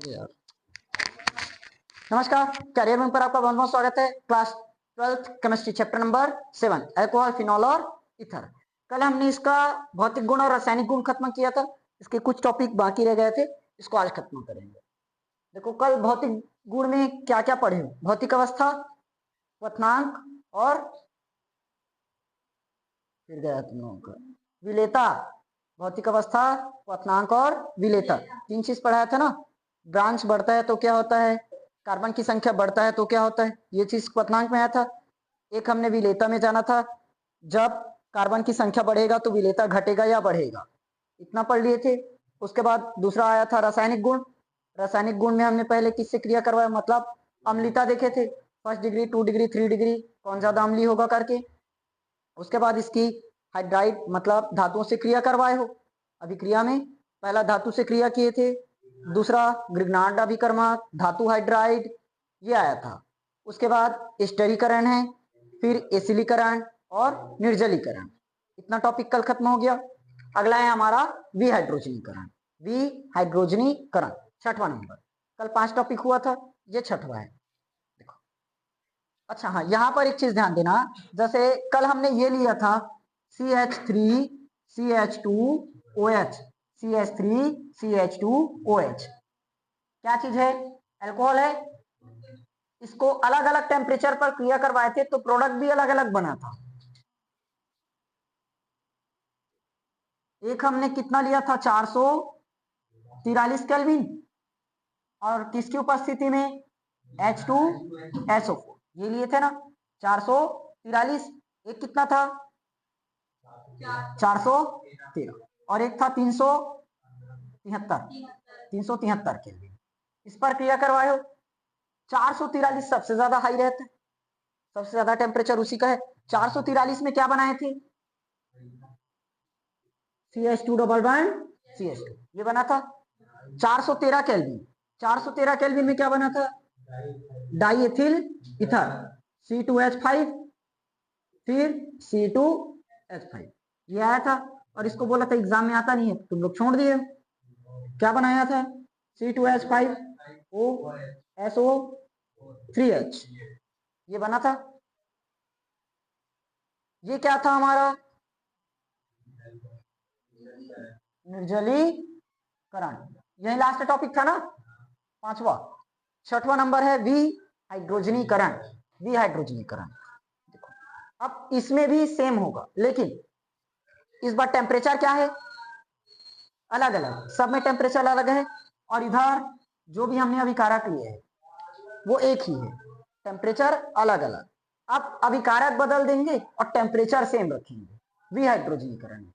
यार नमस्कार, कैरियर में पर आपका बहुत बहुत स्वागत है। Class 12th chemistry chapter number 7 alcohol, phenol और ईथर। कल हमने इसका भौतिक गुण और रासायनिक गुण खत्म किया था। इसके कुछ टॉपिक बाकी रह गए थे, इसको आज खत्म करेंगे। देखो, कल भौतिक गुण में क्या क्या पढ़े? भौतिक अवस्था, क्वथनांक और फिर गया तुम लोगों का विलेयता। भौतिक अवस्था, क्वथनांक और विलेयता, तीन चीज पढ़ाया था ना। ब्रांच बढ़ता है तो क्या होता है, कार्बन की संख्या बढ़ता है तो क्या होता है, ये चीज क्वथनांक में आया था। एक हमने विलेयता में जाना था, जब कार्बन की संख्या बढ़ेगा तो विलेयता घटेगा या बढ़ेगा, इतना पढ़ लिए थे। उसके बाद दूसरा आया था रासायनिक गुण। रासायनिक गुण में हमने पहले किससे क्रिया करवाया, मतलब अम्लता देखे थे, 1st डिग्री, 2 डिग्री, 3 डिग्री, कौन ज्यादा अम्लीय होगा करके। उसके बाद इसकी हाइड्राइड मतलब धातुओं से क्रिया करवाए हो। अभिक्रिया में पहला धातु से क्रिया किए थे, दूसरा ग्रिग्नार्ड अभिकर्मक, धातु हाइड्राइड, ये आया था। उसके बाद स्टरीकरण है, फिर एसिलीकरण और निर्जलीकरण। इतना टॉपिक कल खत्म हो गया। अगला है हमारा विहाइड्रोजनीकरण। विहाइड्रोजनीकरण 6वां नंबर। कल 5 टॉपिक हुआ था, ये 6वां है। अच्छा हाँ, यहाँ पर एक चीज ध्यान देना, जैसे कल हमने ये लिया था CH3 CH2OH, CH3 CH2OH, क्या चीज है? अल्कोहल है। इसको अलग अलग टेम्परेचर पर क्रिया करवाए थे तो प्रोडक्ट भी अलग अलग बना था। एक हमने कितना लिया था, 443 केल्विन, और किसकी उपस्थिति में? H2SO4, ये लिए थे ना 443। एक कितना था? 413, और एक था 373 केल्विन। इस पर क्रिया करवाए हो। 443 सबसे ज्यादा हाई रहता है, सबसे ज्यादा टेम्परेचर उसी का है। 443 में क्या बनाए थे? CH2 डबल बॉन्ड CH2, ये बना था। 413 केल्विन, 413 केल्विन में क्या बना था? डाई एथिल इथर, C2H5, फिर C2H5, ये आया था। और इसको बोला था एग्जाम में आता नहीं है, तुम लोग छोड़ दिए। क्या बनाया था? C2H5OSO3H, ये बना था। ये क्या था हमारा? निर्जलीकरण। यही लास्ट टॉपिक था ना, 5वां। 6वां नंबर है विहाइड्रोजनीकरण। विहाइड्रोजनीकरण, अब इसमें भी सेम होगा, लेकिन इस बार टेम्परेचर क्या है? अलग अलग, सब में टेम्परेचर अलग है। और इधर जो भी हमने अभिकारक लिए है वो एक ही है, टेम्परेचर अलग अलग। अब अभिकारक बदल देंगे और टेम्परेचर सेम रखेंगे। विहाइड्रोजनीकरण में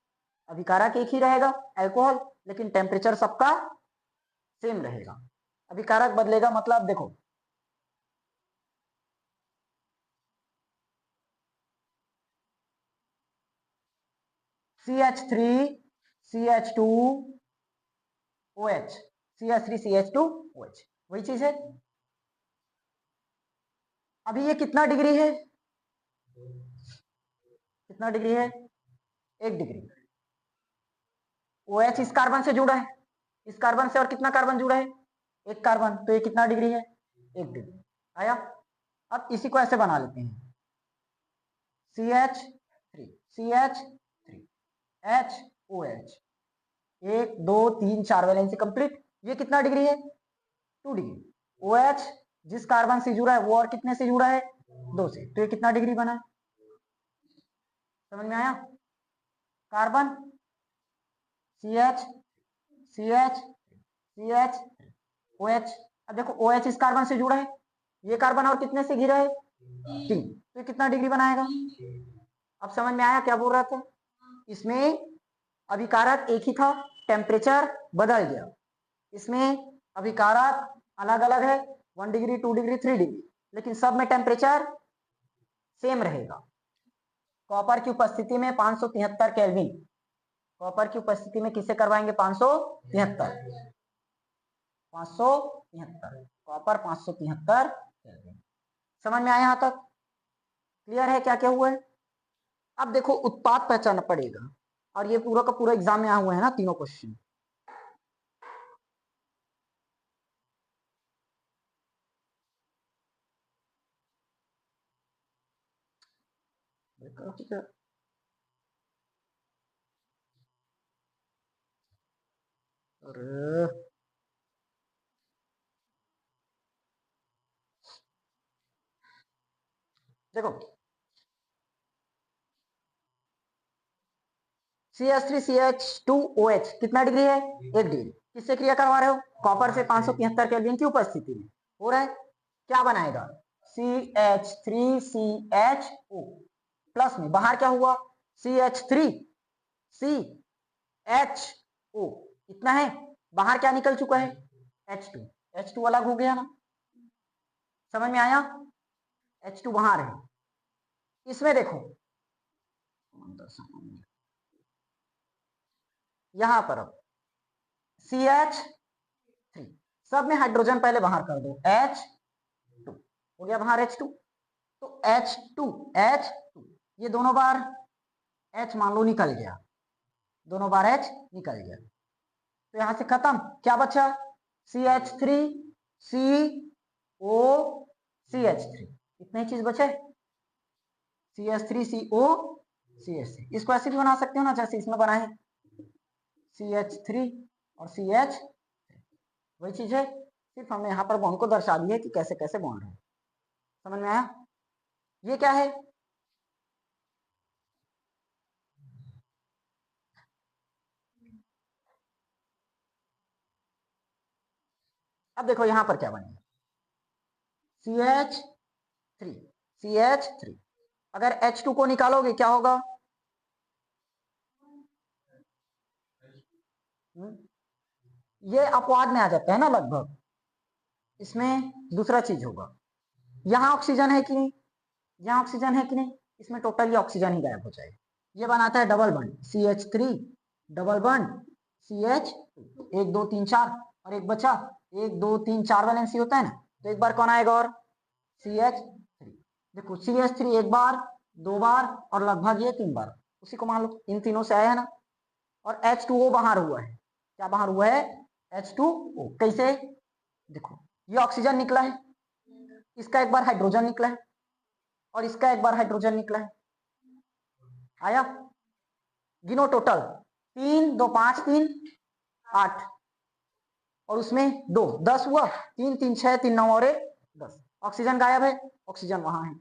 अभिकारक एक ही रहेगा, अल्कोहल, लेकिन टेम्परेचर सबका सेम रहेगा। अभिकारक बदलेगा मतलब देखो, CH3 CH2OH, CH3 CH2OH, वही चीज है। अभी ये कितना डिग्री है? कितना डिग्री है? 1 डिग्री। OH इस कार्बन से जुड़ा है, इस कार्बन से और कितना कार्बन जुड़ा है? एक कार्बन, तो ये कितना डिग्री है? 1 डिग्री आया। अब इसी को ऐसे बना लेते हैं, CH3 CH3 HOH, 1 2 3 4 valency complete. ये कितना डिग्री है? 2 डिग्री। OH जिस कार्बन से जुड़ा है वो और कितने से जुड़ा है? 2 से, तो ये कितना डिग्री बना? समझ में आया? Carbon CH CH CH OH। अब देखो OH इस कार्बन से जुड़ा है, ये कार्बन और कितने से घिरा है? 3, तो ये कितना डिग्री बनाएगा? अब समझ में आया क्या बोल रहा था? इसमें अभिकारक एक ही था, टेम्परेचर बदल गया। इसमें अभिकारक अलग अलग है, 1 डिग्री, 2 डिग्री, 3 डिग्री, लेकिन सब में टेम्परेचर सेम रहेगा। कॉपर की उपस्थिति में 573 केल्विन, कॉपर की उपस्थिति में किसे करवाएंगे? 573, 573 कॉपर, 573 केल्विन। समझ में आया यहां तक? क्लियर है क्या क्या हुआ है? अब देखो, उत्पाद पहचानना पड़ेगा, और ये पूरा का पूरा एग्जाम में आया हुआ है ना, तीनों क्वेश्चन। अरे देखो CH3CH2OH कितना डिग्री है? 1 डिग्री। किससे क्रिया करवा रहे हो? कॉपर से 575 केल्विन की उपस्थिति में हो रहा है। क्या बनाएगा? CH3CHO प्लस में बाहर क्या हुआ? CH3CHO इतना है। बाहर क्या निकल चुका है? H2। H2 अलग हो गया ना, समझ में आया? H2 बाहर है। इसमें देखो यहां पर अब CH3 सब में हाइड्रोजन पहले बाहर कर दो, H2 हो गया बाहर H2। तो H2 ये दोनों बार H मान लो निकल गया, दोनों बार H निकल गया, तो यहां से खत्म। क्या बचा? CH3 CO CH3 इतने चीज बचे। CH3 CO CH3 इसको ऐसे भी बना सकते हो ना जैसे इसमें बना है CH3 और CH, वही चीज है, सिर्फ हमने यहाँ पर बॉन्ड को दर्शा दिया कि कैसे कैसे बॉन्ड है। समझ में आया? ये क्या है? अब देखो यहां पर क्या बनेगा? CH3 CH3 अगर H2 को निकालोगे क्या होगा? ये अपवाद में आ जाता है ना लगभग, इसमें दूसरा चीज होगा। यहाँ ऑक्सीजन है कि नहीं? यहाँ ऑक्सीजन है कि नहीं? इसमें टोटली ऑक्सीजन ही गायब हो जाएगा। ये बनाता है डबल बंड CH3 डबल बंड CH, 1 2 3 4 और एक बचा, 1 2 3 4 वैलेंसी होता है ना, तो एक बार कौन आएगा? और CH3। देखो CH3 एक बार, 2 बार और लगभग ये 3 बार, उसी को मान लो इन तीनों से आया है ना। और H2O बाहर हुआ है। क्या बाहर हुआ है? H2O। कैसे? देखो ये ऑक्सीजन निकला है, इसका एक बार हाइड्रोजन निकला है और इसका एक बार हाइड्रोजन निकला है। आया? गिनो टोटल, 3 2 5 3 8 और उसमें 2 10 हुआ, 3 3 6 3 9 और 1 10। ऑक्सीजन गायब है, ऑक्सीजन वहां है।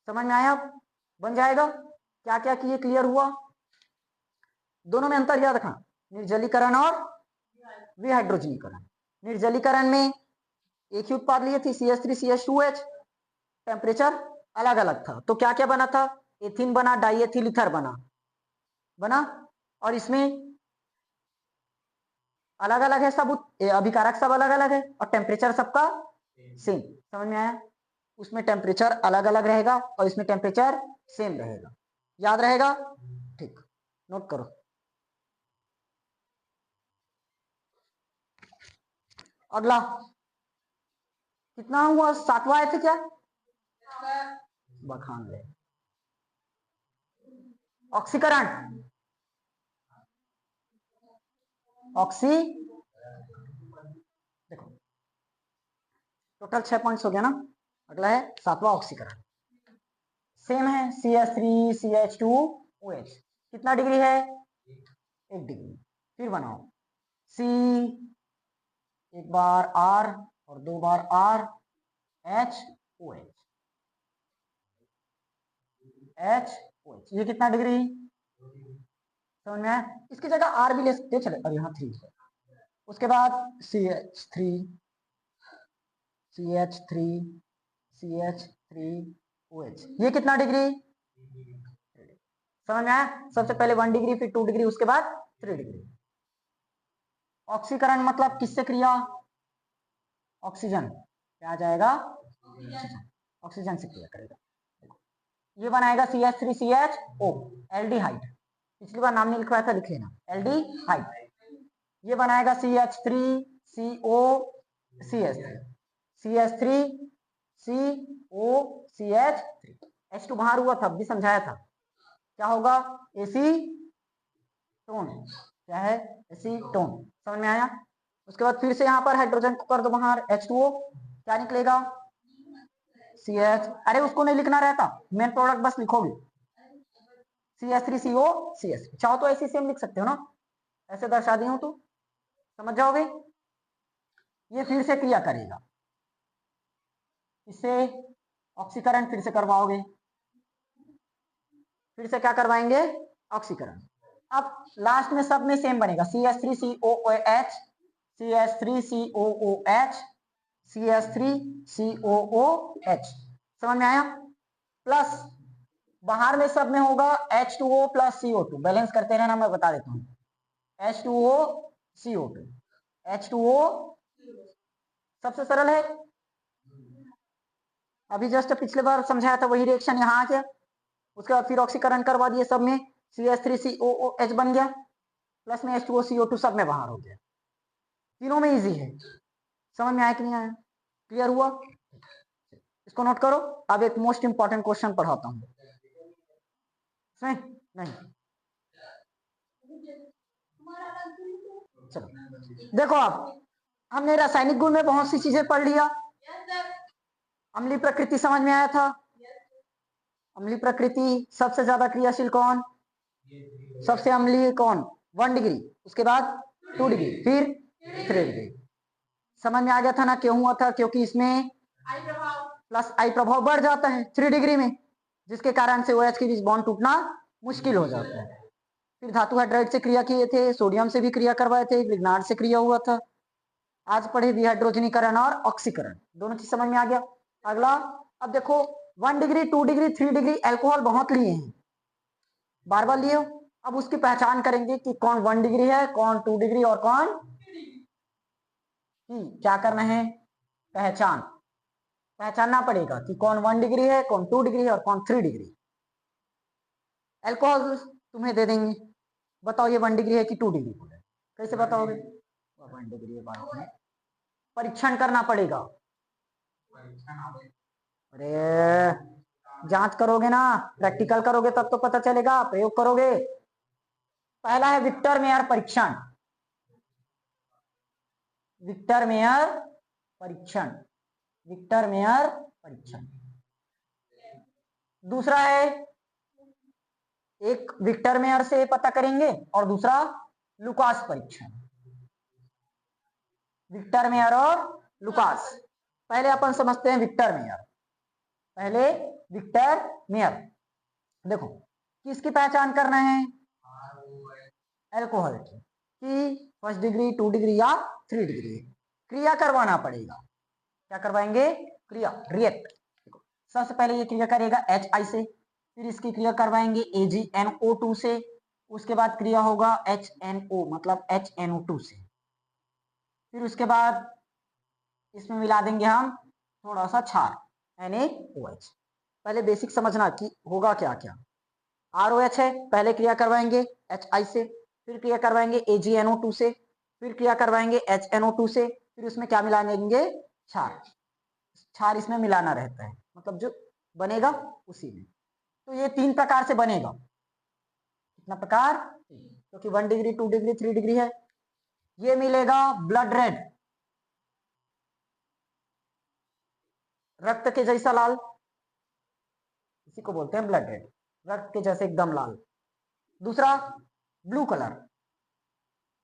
समझ में आया? बन जाएगा। क्या क्या किए? क्लियर हुआ? दोनों में अंतर याद रखना, निर्जलीकरण और विहाइड्रोजनीकरण। निर्जलीकरण में एक ही उत्पाद लिए थे CH3CH2OH, टेम्परेचर अलग अलग था, तो क्या क्या बना था? एथिन बना, डाइएथिल ईथर बना। और इसमें अलग अलग है सब, अभिकारक सब अलग अलग है और टेम्परेचर सबका सेम। समझ में आया? उसमें टेम्परेचर अलग अलग रहेगा और इसमें टेम्परेचर सेम रहेगा। याद रहेगा? ठीक, नोट करो। अगला कितना हुआ? 7वां आए थे क्या? बखान ले ऑक्सीकरण, ऑक्सी, देखो टोटल 6 पॉइंट्स हो गया ना। अगला है 7वां ऑक्सीकरण। सेम है CH3CH2OH कितना डिग्री है? 1 डिग्री। फिर बनाओ C एक बार R और 2 बार RHOH HOH ये कितना डिग्री? समझ में आया? इसकी जगह R भी ले सकते चले, और यहाँ 3 है। उसके बाद CH3 CH3 CH3OH ये कितना डिग्री? समझ में आया? सबसे पहले 1 डिग्री, फिर 2 डिग्री, उसके बाद 3 डिग्री। ऑक्सीकरण मतलब किससे क्रिया? ऑक्सीजन क्या आ जाएगा? ऑक्सीजन से क्रिया करेगा। ये बनाएगा CH3CHO एल्डिहाइड। पिछली बार नाम नहीं लिखवाया था, लिख लेना एल्डिहाइड। ये बनाएगा CH3CO CH3 CH3CO CH3। H2 बाहर हुआ था, भी समझाया था। क्या होगा? एसीटोन। क्या है? एसीटोन। समझ में आया? उसके बाद फिर से यहाँ पर हाइड्रोजन को कर दो बाहर, H2O क्या निकलेगा? CH, अरे उसको नहीं लिखना रहता, मेन प्रोडक्ट बस लिखोगे। CH3CO CS। चाहो तो ऐसे सेम लिख सकते हो ना, ऐसे दर्शा दी हूं तो समझ जाओगे। ये फिर से क्रिया करेगा, इससे ऑक्सीकरण फिर से करवाओगे, फिर से क्या करवाएंगे, ऑक्सीकरण। अब लास्ट में सब में सेम बनेगा, CH3COOH, CH3COOH, CH3COOH। समझ में आया। प्लस बाहर में सब में होगा H2O प्लस CO2। बैलेंस करते रहना, मैं बता देता हूँ। H2O CO2, H2O सबसे सरल है। अभी जस्ट पिछले बार समझाया था वही रिएक्शन यहाँ आ गया। उसके बाद फिर ऑक्सीकरण करवा दिए, सब में CH3COOH बन गया, प्लस में H2O CO2 सब में बाहर हो गया। तीनों में इजी है। समझ में आया कि नहीं आया, क्लियर हुआ। इसको नोट करो। अब एक मोस्ट इंपॉर्टेंट क्वेश्चन पढ़ाता हूँ। नहीं, चलो देखो, आप हमने रासायनिक गुण में बहुत सी चीजें पढ़ लिया। अम्लीय प्रकृति समझ में आया था। अम्लीय प्रकृति सबसे ज्यादा क्रियाशील कौन, सबसे अम्लीय कौन, 1 डिग्री, उसके बाद 2 डिग्री, फिर 3 डिग्री। समझ में आ गया था ना, क्यों हुआ था, क्योंकि इसमें प्लस आई प्रभाव बढ़ जाता है 3 डिग्री में, जिसके कारण से OH के बीच बॉन्ड टूटना मुश्किल हो जाता है। फिर धातु हाइड्राइड से क्रिया किए थे, सोडियम से भी क्रिया करवाए थे, लिग्नार्ड से क्रिया हुआ था। आज पढ़े विहाइड्रोजनीकरण और ऑक्सीकरण, दोनों चीज समझ में आ गया। अगला, अब देखो 1 डिग्री, 2 डिग्री, 3 डिग्री अल्कोहल बहुत लिए हैं, बार बार लिए हो। अब उसकी पहचान करेंगे कि कौन 1 डिग्री है, कौन 2 डिग्री और कौन क्या करना है, पहचानना पड़ेगा कि कौन 1 डिग्री है, कौन 2 डिग्री है और कौन 3 डिग्री। अल्कोहल तुम्हें दे देंगे, बताओ ये 1 डिग्री है कि 2 डिग्री है, कैसे बताओगे। 1 डिग्री है, परीक्षण करना पड़ेगा। अरे जांच करोगे ना, प्रैक्टिकल करोगे तब तो पता चलेगा, प्रयोग करोगे। पहला है विक्टर मेयर परीक्षण, विक्टर मेयर परीक्षण, विक्टर मेयर परीक्षण। दूसरा है, एक विक्टर मेयर से पता करेंगे और दूसरा लुकास परीक्षण, विक्टर मेयर और लुकास। पहले अपन समझते हैं विक्टर मेयर। पहले विक्टर मेयर, देखो किसकी पहचान करना है, अल्कोहल की, कि 1 डिग्री, 2 डिग्री या 3 डिग्री। क्रिया करवाना पड़ेगा, क्या करवाएंगे, क्रिया, रिएक्ट। सबसे पहले ये क्रिया करेगा HI से, फिर इसकी क्रिया करवाएंगे AgNO2 से, उसके बाद क्रिया होगा HNO मतलब HNO2 से, फिर उसके बाद इसमें मिला देंगे हम थोड़ा सा क्षार NaOH। पहले बेसिक समझना कि होगा क्या क्या। ROH है, पहले क्रिया करवाएंगे HI से, फिर क्रिया करवाएंगे AgNO2 से, फिर क्रिया करवाएंगे HNO2 से, फिर उसमें क्या मिला देंगे, क्षार। क्षार इसमें मिलाना रहता है, मतलब जो बनेगा उसी में। तो ये 3 प्रकार से बनेगा। कितना प्रकार, क्योंकि 1 डिग्री, 2 डिग्री, 3 डिग्री है। ये मिलेगा ब्लड रेड, रक्त के जैसा लाल, इसी को बोलते हैं ब्लड रेड, रक्त के जैसे एकदम लाल। दूसरा ब्लू कलर,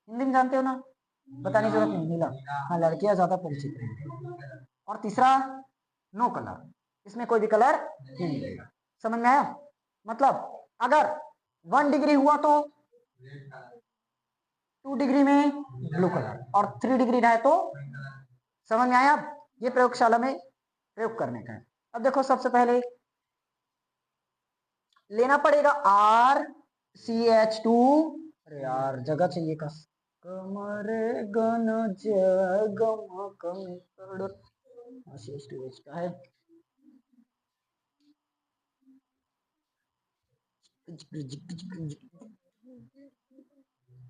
हिंदी में जानते हो ना, बताने की जरूरत नहीं, नीला। हाँ, लड़कियां ज्यादा परिचित हैं। और तीसरा नो कलर, इसमें कोई भी कलर नहीं मिलेगा। समझ में आया, मतलब अगर 1 डिग्री हुआ तो 2 डिग्री में ब्लू कलर और 3 डिग्री रहे तो, समझ में आया। ये प्रयोगशाला में प्रयोग करने का है। अब देखो सबसे पहले लेना पड़ेगा RCH2, अरे यार जगह चाहिए कस, कमरे गन जगम कम CH2H का है।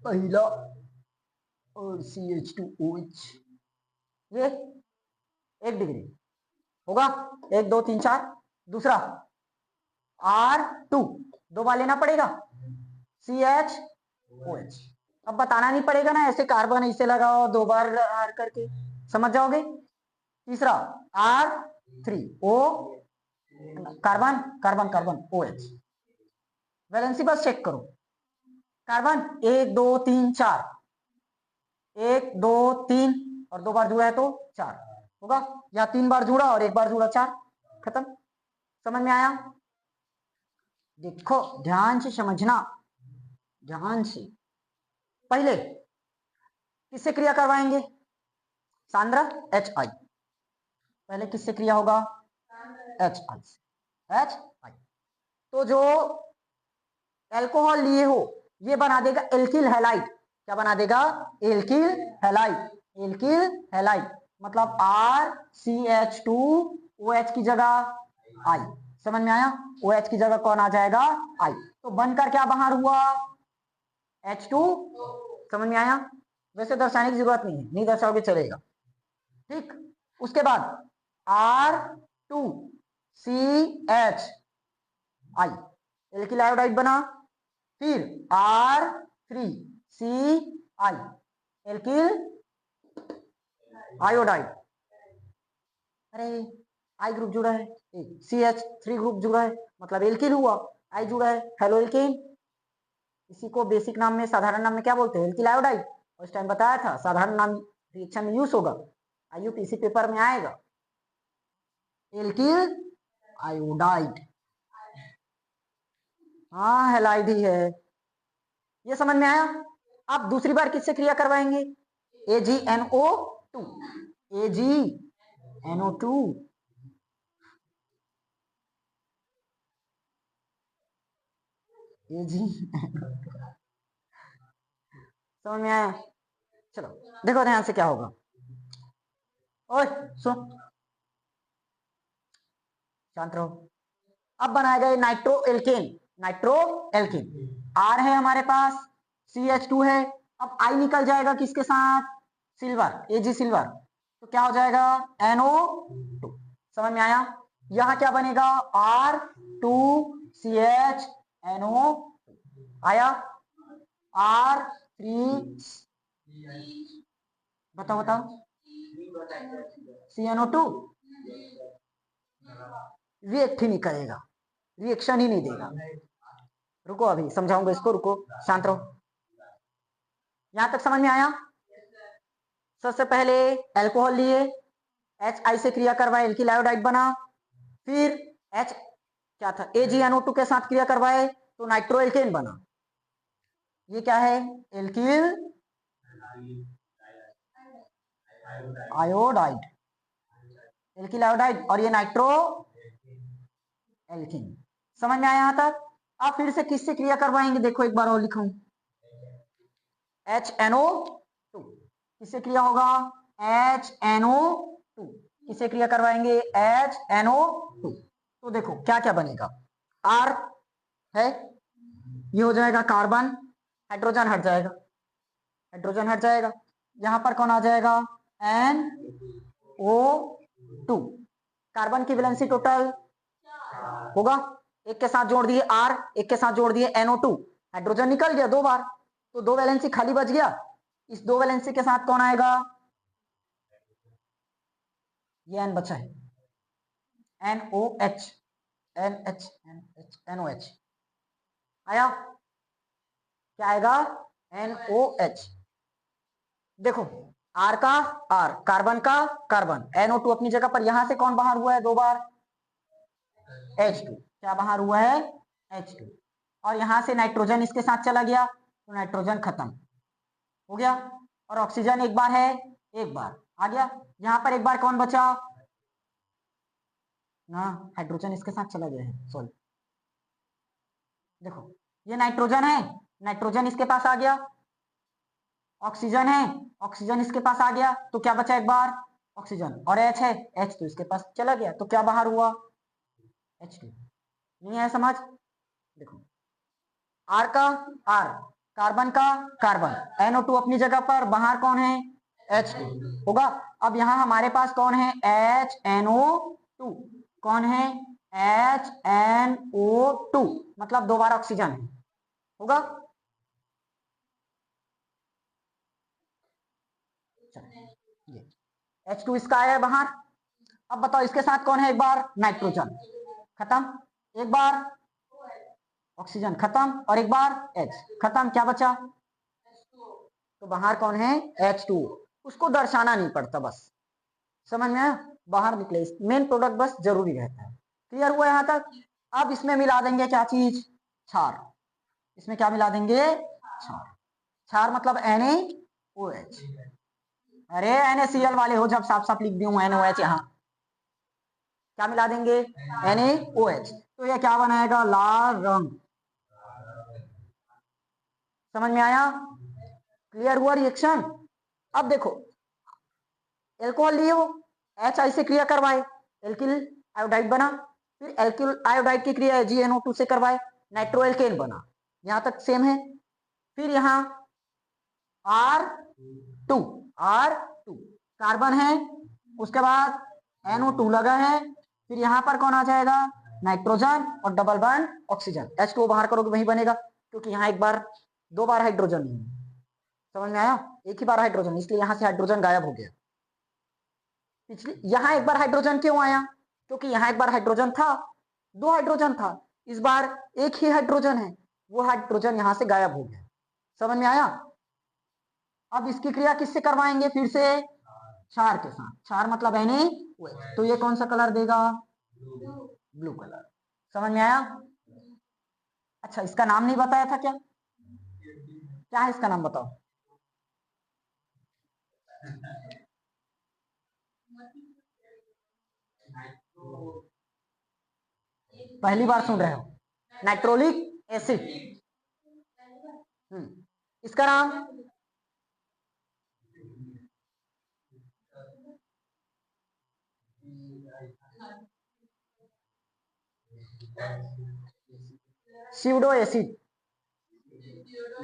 पहला और CH2OH, ये 1 डिग्री होगा, 1 2 3 4। दूसरा R2, 2 बार लेना पड़ेगा CHOH। अब बताना नहीं पड़ेगा ना, ऐसे कार्बन ऐसे लगाओ 2 बार R करके समझ जाओगे। तीसरा R3O, carbon carbon carbon OH, valency बस चेक करो। कार्बन 1 2 3 4, 1 2 3 और 2 बार जुड़ा है तो 4 होगा। या 3 बार जुड़ा और 1 बार जुड़ा, 4, खत्म। समझ में आया? देखो ध्यान से समझना, ध्यान से। पहले किससे क्रिया करवाएंगे? सांद्र HI। पहले किससे क्रिया होगा? HI से। HI तो जो अल्कोहल लिए हो ये बना देगा एल्किल हैलाइड। क्या बना देगा? Alkyl halide. एल्किल हैलाइड मतलब RCH2OH की जगह I। समझ में आया? OH की जगह कौन आ जाएगा? I। तो बनकर क्या बाहर हुआ? H2। समझ में आया? वैसे दर्शाने की जरूरत नहीं है, नहीं दर्शाओगे चलेगा। ठीक, उसके बाद R2CHI एल्किल आयोडाइड बना। फिर R3CI एल्किल आयोडाइड। अरे आई ग्रुप जुड़ा है, CH3 ग्रुप जुड़ा है मतलब एल्किल हुआ, आई जुड़ा है, हेलो एल्केन। इसी को बेसिक नाम में, साधारण नाम में क्या बोलते हैं? Alkyl iodide. उस टाइम बताया था साधारण नाम रिएक्शन में यूज होगा, IUPAC पेपर में आएगा, एल्किल आयोडाइड। हाँ हैलाइड ही है, ये समझ में आया? आप दूसरी बार किससे क्रिया करवाएंगे? AgNO2। AgNO2 समझ में आया? चलो देखो ध्यान से क्या होगा। ओए सुन, शांत रहो। अब बनाया गया nitro alkene. Nitro alkene R है हमारे पास, CH2 है। अब I निकल जाएगा किसके साथ? Silver, Ag silver. तो क्या हो जाएगा? NO2। समझ में आया? यहां क्या बनेगा? R2CHNO आया। R3 बताओ बताओ, CNO2 रिएक्ट ही नहीं करेगा, रिएक्शन ही नहीं देगा। रुको अभी समझाऊंगा इसको, रुको शांत रहो। यहां तक समझ में आया? सबसे पहले अल्कोहल लिए, HI से क्रिया करवाए, एल्किल आयोडाइड बना। फिर H क्या था? AgNO2 के साथ क्रिया करवाए तो नाइट्रो एल्केन बना। ये क्या है? एल्किल आयोडाइड, एल्किल आयोडाइड, और ये नाइट्रो एल्केन। समझ में आया यहां तक? अब फिर से किससे क्रिया करवाएंगे? देखो एक बार और लिखूं, HNO2 किससे क्रिया होगा? HNO2 किससे क्रिया करवाएंगे? HNO2। तो देखो क्या क्या बनेगा? R है, ये हो जाएगा कार्बन, हाइड्रोजन हट जाएगा, हाइड्रोजन हट जाएगा। यहां पर कौन आ जाएगा? NO2। कार्बन की वैलेंसी टोटल होगा, एक के साथ जोड़ दिए R, एक के साथ जोड़ दिए NO2, हाइड्रोजन निकल गया 2 बार, तो 2 वैलेंसी खाली बच गया। इस 2 वैलेंसी के साथ कौन आएगा? ये N बचा है, NOH, NOH आया। क्या आएगा? NOH। देखो R का R, कार्बन का कार्बन, NO2 अपनी जगह पर। यहां से कौन बाहर हुआ है 2 बार? H2। क्या बाहर हुआ है? H2। और यहां से नाइट्रोजन इसके साथ चला गया तो नाइट्रोजन खत्म हो गया। और ऑक्सीजन एक बार है, एक बार आ गया। यहां पर एक बार कौन बचा? ना, हाइड्रोजन इसके साथ चला गया है, सॉरी। देखो ये नाइट्रोजन है, नाइट्रोजन इसके पास आ गया। ऑक्सीजन है, ऑक्सीजन इसके पास आ गया, तो क्या बचा? एक बार ऑक्सीजन। और H है, H तो इसके पास चला गया, तो क्या बाहर हुआ? H2। नहीं है समझ? देखो R का R, कार्बन का कार्बन, NO2 अपनी जगह पर, बाहर कौन है? H2 होगा। अब यहां हमारे पास कौन है? HNO2। कौन है? HNO2 मतलब 2 बार ऑक्सीजन है, होगा। ये H2 इसका आया है बाहर। अब बताओ इसके साथ कौन है? एक बार नाइट्रोजन, खत्म। एक बार ऑक्सीजन खत्म, और एक बार H खत्म, क्या बचा? तो बाहर कौन है? H2। उसको दर्शाना नहीं पड़ता, बस समझ में आया? बाहर निकले, मेन प्रोडक्ट बस जरूरी रहता है। क्लियर हुआ यहाँ तक? अब इसमें मिला देंगे क्या चीज? क्षार। इसमें क्या मिला देंगे? क्षार। क्षार मतलब NaOH। अरे NaCl वाले हो, जब साफ साफ लिख दी हूं NaOH यहाँ, क्या मिला देंगे? NaOH। तो ये क्या बनाएगा? लाल रंग। समझ में आया? क्लियर हुआ रिएक्शन? अब देखो, एल्कोहल लिए हो, HI से क्रिया करवाए, एल्किल आयोडाइड बना, फिर एल्किल आयोडाइड की क्रिया AgNO2 से करवाए, नाइट्रो एल्केन बना। यहां तक सेम है। फिर यहाँ R2 R2 कार्बन है, उसके बाद NO2 लगा है, फिर यहाँ पर कौन आ जाएगा? नाइट्रोजन, और डबल बॉन्ड ऑक्सीजन। H2O बाहर करोगे वही बनेगा, क्योंकि यहाँ एक बार, दो बार हाइड्रोजन नहीं है। समझ में आया? एक ही बार हाइड्रोजन, इसलिए यहां से हाइड्रोजन गायब हो गया। पिछली यहां एक बार हाइड्रोजन क्यों आया? क्योंकि यहां एक बार हाइड्रोजन था, दो हाइड्रोजन था, इस बार एक ही हाइड्रोजन है, वो हाइड्रोजन यहां से गायब हो गया। समझ में आया? अब इसकी क्रिया किससे करवाएंगे? फिर से क्षार के साथ। क्षार मतलब NaOH, तो ये कौन सा कलर देगा? Blue colour. समझ में आया? अच्छा, इसका नाम नहीं बताया था क्या? क्या है इसका नाम, बताओ? पहली बार सुन रहे हो? Nitrolic acid. इसका नाम स्यूडो एसिड।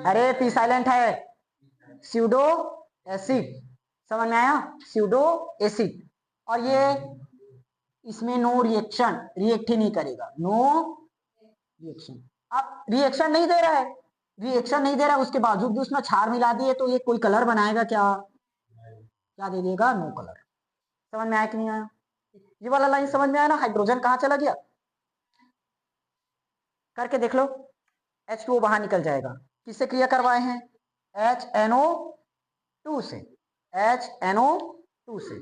अरे पी साइलेंट है, स्यूडो एसिड। समझ में आया? Pseudo acid. और ये, इसमें नो रिएक्शन, रिएक्ट ही नहीं करेगा, नो रिएक्शन। अब रिएक्शन नहीं दे रहा है, रिएक्शन नहीं दे रहा है, उसके बावजूद भी उसमें क्षार मिला दिए, तो ये कोई कलर बनाएगा क्या? क्या दे देगा? No colour. समझ में आया कि नहीं आया? ये वाला लाइन समझ में आया ना? हाइड्रोजन कहाँ चला गया? करके देख लो, H2O बाहर निकल जाएगा। किससे क्रिया करवाए हैं? HNO2 से। HNO2 से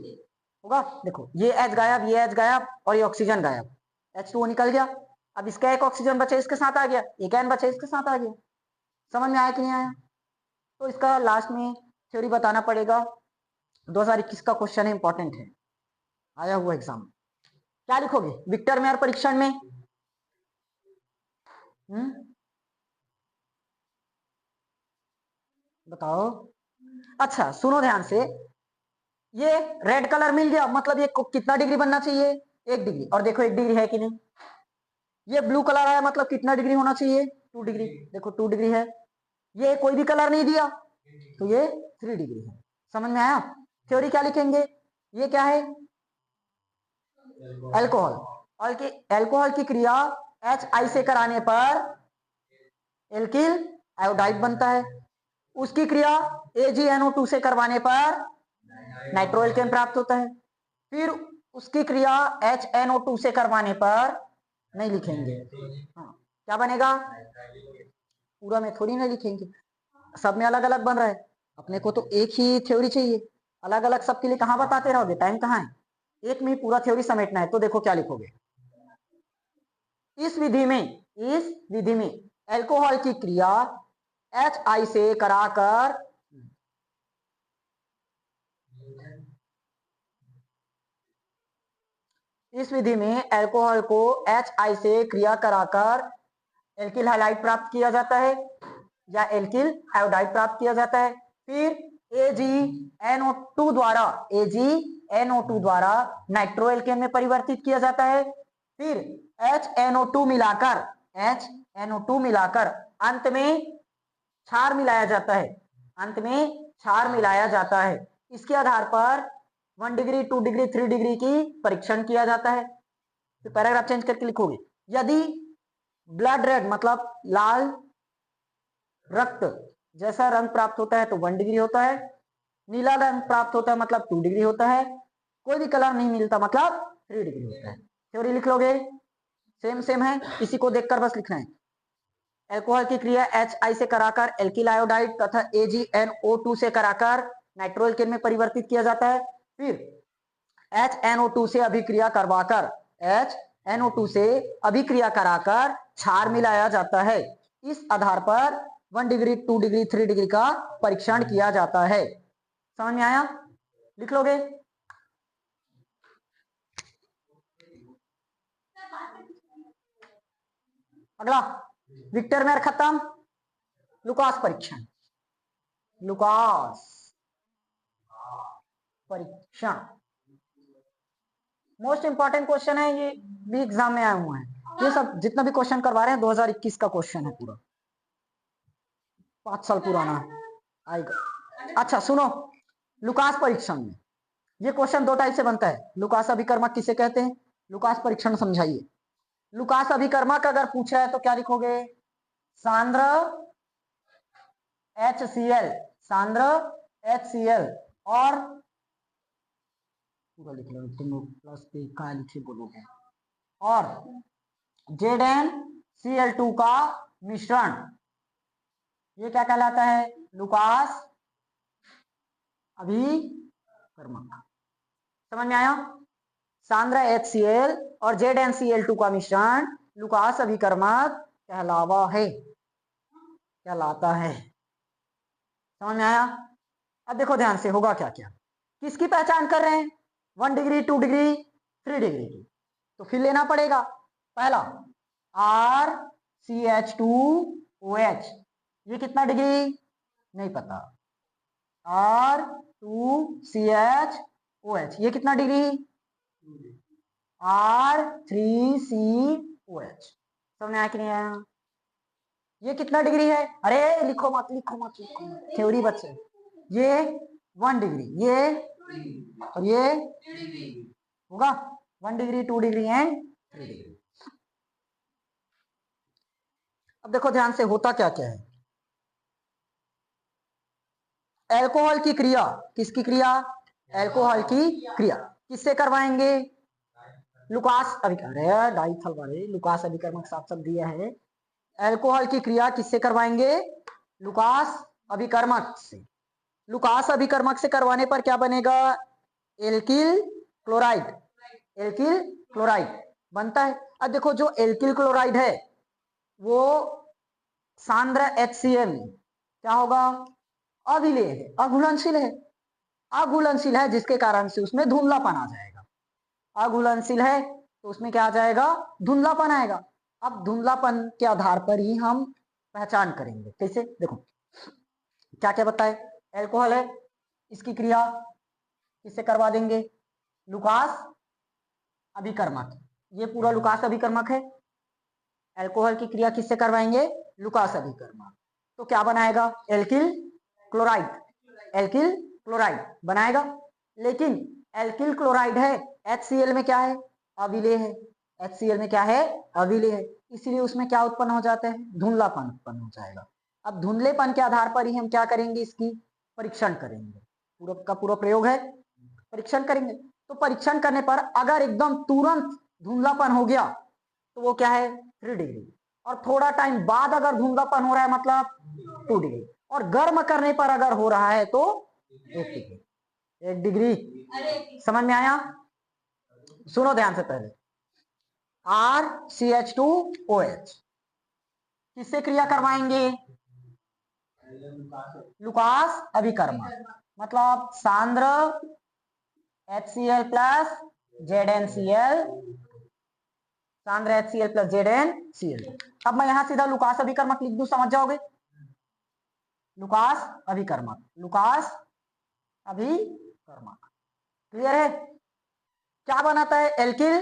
होगा। देखो, ये H गायब, ये H गायब, और ये ऑक्सीजन गायब, H2O निकल गया। अब इसका एक ऑक्सीजन बचे, इसके साथ आ गया, एक N बचे, इसके साथ आ गया। समझ में आया कि नहीं आया? तो इसका लास्ट में थ्योरी बताना पड़ेगा। 2021 का क्वेश्चन है, इंपॉर्टेंट है, आया हुआ एग्जाम। क्या लिखोगे विक्टर मेयर परीक्षण में? बताओ। अच्छा सुनो ध्यान से, ये रेड कलर मिल गया, मतलब ये कितना डिग्री बनना चाहिए? 1 डिग्री। और देखो 1 डिग्री है कि नहीं? ये ब्लू कलर आया, मतलब कितना डिग्री होना चाहिए? 2 डिग्री। देखो 2 डिग्री है। ये कोई भी कलर नहीं दिया, तो ये 3 डिग्री है। समझ में आया? थ्योरी क्या लिखेंगे? ये क्या है? अल्कोहल। और की अल्कोहल की क्रिया HI से कराने पर एल्किल आयोडाइड बनता है, उसकी क्रिया AgNO2 से करवाने पर नाइट्रो एल्केन प्राप्त होता है, फिर उसकी क्रिया HNO2 से करवाने पर, नहीं लिखेंगे, हाँ, क्या बनेगा? पूरा में थोड़ी ना लिखेंगे, सब में अलग अलग बन रहा है। अपने को तो एक ही थ्योरी चाहिए, अलग अलग सबके लिए कहाँ बताते रहोगे? टाइम कहाँ है? एक में पूरा थ्योरी समेटना है। तो देखो क्या लिखोगे इस विधि में अल्कोहल की क्रिया HI से कराकर, इस विधि में अल्कोहल को HI से क्रिया कराकर एल्किल हैलाइड प्राप्त किया जाता है, या एल्किल आयोडाइड प्राप्त किया जाता है। फिर AgNO2 द्वारा नाइट्रो एल्केन में परिवर्तित किया जाता है। फिर HNO2 मिलाकर अंत में क्षार मिलाया जाता है, अंत में क्षार मिलाया जाता है। इसके आधार पर 1 डिग्री, 2 डिग्री, 3 डिग्री की परीक्षण किया जाता है। तो पैराग्राफ चेंज करके लिखोगे, यदि ब्लड रेड मतलब लाल रक्त जैसा रंग प्राप्त होता है तो 1 डिग्री होता है, नीला रंग प्राप्त होता है मतलब 2 डिग्री होता है, कोई भी कलर नहीं मिलता मतलब 3 डिग्री होता है। थ्योरी लिख लोगे, सेम सेम है, इसी को देखकर बस लिखना है। एल्कोहल की क्रिया HI से कराकर एल्किल आयोडाइड तथा AgNO2 से कराकर नाइट्रोएल्केन में परिवर्तित किया जाता है। फिर HNO2 से अभिक्रिया करवाकर HNO2 से अभिक्रिया कराकर क्षार मिलाया जाता है। इस आधार पर 1 डिग्री 2 डिग्री 3 डिग्री का परीक्षण किया जाता है। समझ में आया? लिख लोगे। अगला विक्टर मेयर खत्म। लुकास परीक्षण, लुकास परीक्षण मोस्ट इंपॉर्टेंट क्वेश्चन है, ये भी एग्जाम में आए हुए हैं। ये सब जितना भी क्वेश्चन करवा रहे हैं 2021 का क्वेश्चन है, पूरा 5 साल पुराना आएगा। अच्छा सुनो, लुकास परीक्षण में ये क्वेश्चन 2 टाइप से बनता है। लुकास अभिकर्मक किसे कहते हैं? लुकास परीक्षण समझाइए। लुकास अभिकर्मक अगर पूछा है तो क्या लिखोगे? सांद्र HCl, सांद्र HCl और पूरा लिख लो, तुम प्लस पे का लिखे बोलोगे, और ZnCl2 का मिश्रण, ये क्या कहलाता है? लुकास अभिकर्मक। समझ में आया? सांद्र HCl और ZnCl2 का मिश्रण लुकास अभिकर्मक कहलावा है, कहलाता है। समझ में आया? अब देखो ध्यान से, होगा क्या क्या, किसकी पहचान कर रहे हैं? 1 डिग्री 2 डिग्री 3 डिग्री की। तो फिर लेना पड़ेगा। पहला RCH2OH, ये कितना डिग्री? नहीं पता। R2CHOH, ये कितना डिग्री? R3COH। समझ में आया कि नहीं आया? ये कितना डिग्री है? अरे लिखो मत, लिखो मत, लिखो मत, थ्योरी बच्चे। ये 1 डिग्री, ये और ये होगा 1 डिग्री 2 डिग्री एंड 3 डिग्री। अब देखो ध्यान से, होता क्या क्या है। एल्कोहल की क्रिया, किसकी क्रिया? एल्कोहल की क्रिया किससे करवाएंगे? लुकास अभिकर्मक, डाइथल वाले लुकास अभिकर्मक साफ साफ दिया है। एल्कोहल की क्रिया किससे करवाएंगे? लुकास अभिकर्मक से। लुकास अभिकर्मक से करवाने पर क्या बनेगा? एल्किल क्लोराइड, एल्किल क्लोराइड बनता है। अब देखो, जो एल्किल क्लोराइड है वो सांद्र HCl में क्या होगा? अविलेय है, अघुलनशील है, अघुलनशील है, जिसके कारण से उसमें धुंधलापन आ जाएगा। अघुलनशील है तो उसमें क्या आ जाएगा? धुंधलापन आएगा। अब धुंधलापन के आधार पर ही हम पहचान करेंगे। कैसे? देखो क्या क्या बताए। एल्कोहल है, इसकी क्रिया किससे करवा देंगे? लुकास अभिकर्मक। ये पूरा लुकास अभिकर्मक है। एल्कोहल की क्रिया किससे करवाएंगे? लुकास अभिकर्मक। तो क्या बनाएगा? एल्किल क्लोराइड, एल्किल क्लोराइड बनाएगा। लेकिन एल्किल क्लोराइड है, HCl में क्या है? अविलेय है। HCl में क्या है? अविलेय है। इसलिए उसमें क्या उत्पन्न हो जाता है? धुंधलापन उत्पन्न हो जाएगा। अब धुंधलेपन के आधार पर ही हम क्या करेंगे? इसकी परीक्षण करेंगे। पूरा का पूरा प्रयोग है, परीक्षण करेंगे। तो परीक्षण करने पर अगर एकदम तुरंत धुंधलापन हो गया तो वो क्या है? 3 डिग्री। और थोड़ा टाइम बाद अगर धुंधलापन हो रहा है मतलब 2 डिग्री। और गर्म करने पर अगर हो रहा है तो 1 डिग्री, 1 डिग्री। समझ में आया? सुनो ध्यान से, पहले RCH2OH किससे क्रिया करवाएंगे? लुकास अभिकर्मक, मतलब सांद्र HCl plus ZnCl, सांद्र HCl plus ZnCl। अब मैं यहां सीधा लुकास अभिकर्मक लिख दूं, समझ जाओगे। लुकास अभिकर्मक, लुकास अभिकर्मक, क्लियर है? क्या बनाता है? Alkyl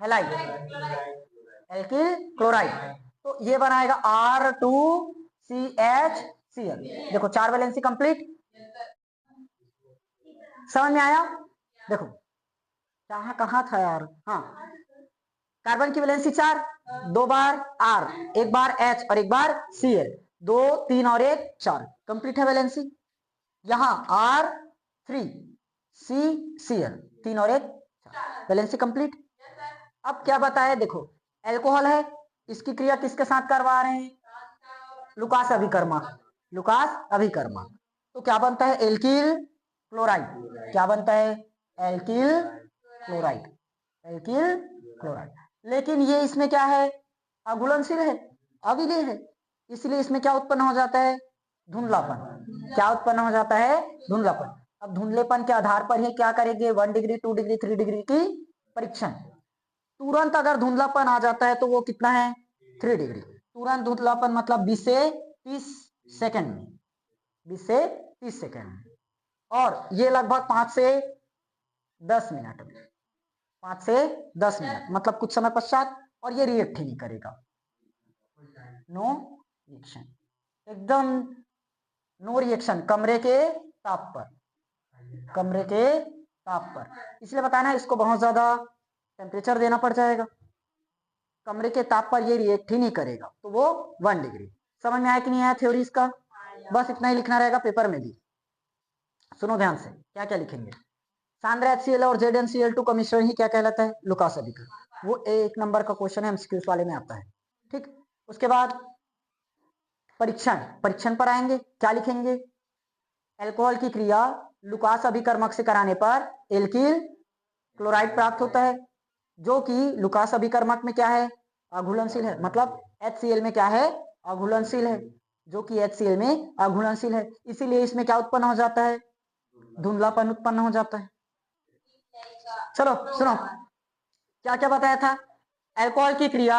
halide, alkyl chloride. तो ये बनाएगा R2CHCl। देखो 4 वैलेंसी कंप्लीट। समझ में आया? देखो कहां कहां था यार? हाँ, कार्बन की वैलेंसी 4, 2 बार R, 1 बार H और 1 बार Cl, 2 3 और 1 4, कंप्लीट है वैलेंसी। यहां R3CCl, 3 और 1 4, वैलेंसी कंप्लीट। अब क्या बताया? देखो एल्कोहल है, इसकी क्रिया किसके साथ करवा रहे हैं? लुकास अभिकर्मक, लुकास अभिकर्मक। तो क्या बनता है? Alkyl chloride. क्या बनता है? Alkyl chloride, alkyl chloride. लेकिन ये इसमें क्या है? अघुलनशील है, अविलेय है, इसलिए इसमें क्या उत्पन्न हो जाता है? धुंधलापन। क्या उत्पन्न हो जाता है? धुंधलापन। अब धुंधलेपन के आधार पर ही क्या करेंगे? 1 डिग्री, 2 डिग्री, 3 डिग्री की परीक्षण। तुरंत अगर धुंधलापन आ जाता है तो वो कितना है? 3 डिग्री। तुरंत धुंधलापन मतलब 20 से 30 सेकंड में, 20 से 30 सेकंड में। और ये लगभग 5 से 10 मिनट में, 5 से 10 मिनट मतलब कुछ समय पश्चात। और ये रिएक्ट ही नहीं करेगा, नो रिएक्शन, एकदम नो रिएक्शन, कमरे के ताप पर, कमरे के ताप पर। इसलिए बताना इसको बहुत ज्यादा टेम्परेचर देना पड़ जाएगा, कमरे के ताप पर ये रिएक्ट ही नहीं करेगा, तो वो 1 डिग्री। समझ में आया कि नहीं आया थ्योरी इसका? बस इतना ही लिखना रहेगा पेपर में भी। सुनो ध्यान से, क्या क्या लिखेंगे? सांद्र HCl और ZnCl2 का मिश्रण ही क्या कहलाता है? लुकास अभिकर्मक। वो 1 नंबर का क्वेश्चन है, एमसीक्यूज वाले में आता है। ठीक, उसके बाद परीक्षण, परीक्षण पर आएंगे। क्या लिखेंगे? अल्कोहल की क्रिया लुकास अभिकर्मक से कराने पर एल्किल क्लोराइड प्राप्त होता है, जो कि लुकास अभिकर्मक में क्या है? अघुलनशील है। मतलब HCl में क्या है? अघुलनशील है, जो कि HCl में अघुलनशील है। इसीलिए इसमें क्या उत्पन्न हो जाता है? धुंधलापन उत्पन्न हो जाता है। चलो सुनो, क्या क्या बताया था? अल्कोहल की क्रिया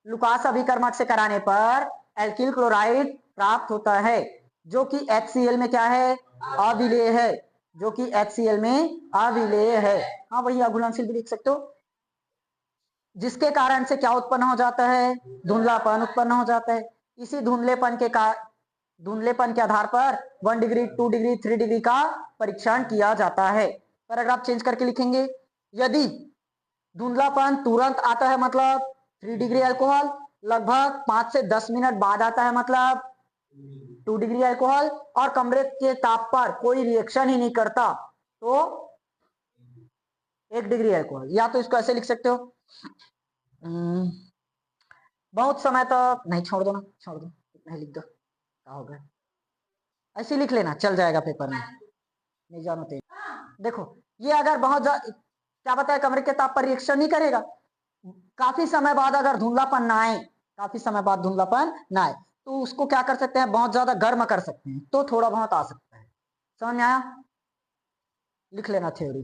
लुकास अभिकर्मक से कराने पर एल्किल क्लोराइड प्राप्त होता है, जो कि HCl में क्या है? अविलेय है, जो कि HCl में अविलेय है। हाँ, वही अघुलनशील भी लिख सकते हो, जिसके कारण से क्या उत्पन्न हो जाता है? धुंधलापन उत्पन्न हो जाता है। इसी धुंधलेपन के आधार पर 1 डिग्री, 2 डिग्री, 3 डिग्री का परीक्षण किया जाता है। पैराग्राफ चेंज करके लिखेंगे। यदि धुंधलापन तुरंत आता है मतलब 3 डिग्री अल्कोहल, लगभग 5 से 10 मिनट बाद आता है मतलब 2 डिग्री अल्कोहल, और कमरे के ताप पर कोई रिएक्शन ही नहीं करता तो 1 डिग्री अल्कोहल। या तो इसको ऐसे लिख सकते हो, बहुत समय तक नहीं, छोड़ दो ना, छोड़ दो, नहीं लिख दो, क्या होगा, ऐसे लिख लेना, चल जाएगा पेपर में, नहीं जानो ते। देखो, ये अगर बहुत क्या बताया? कमरे के ताप पर रिएक्शन नहीं करेगा। काफी समय बाद अगर धुंधलापन ना आए, काफी समय बाद धुंधलापन ना आए, तो उसको क्या कर सकते हैं? बहुत ज्यादा गर्म कर सकते हैं, तो थोड़ा बहुत आ सकता है। समझ में आया? लिख लेना थ्योरी।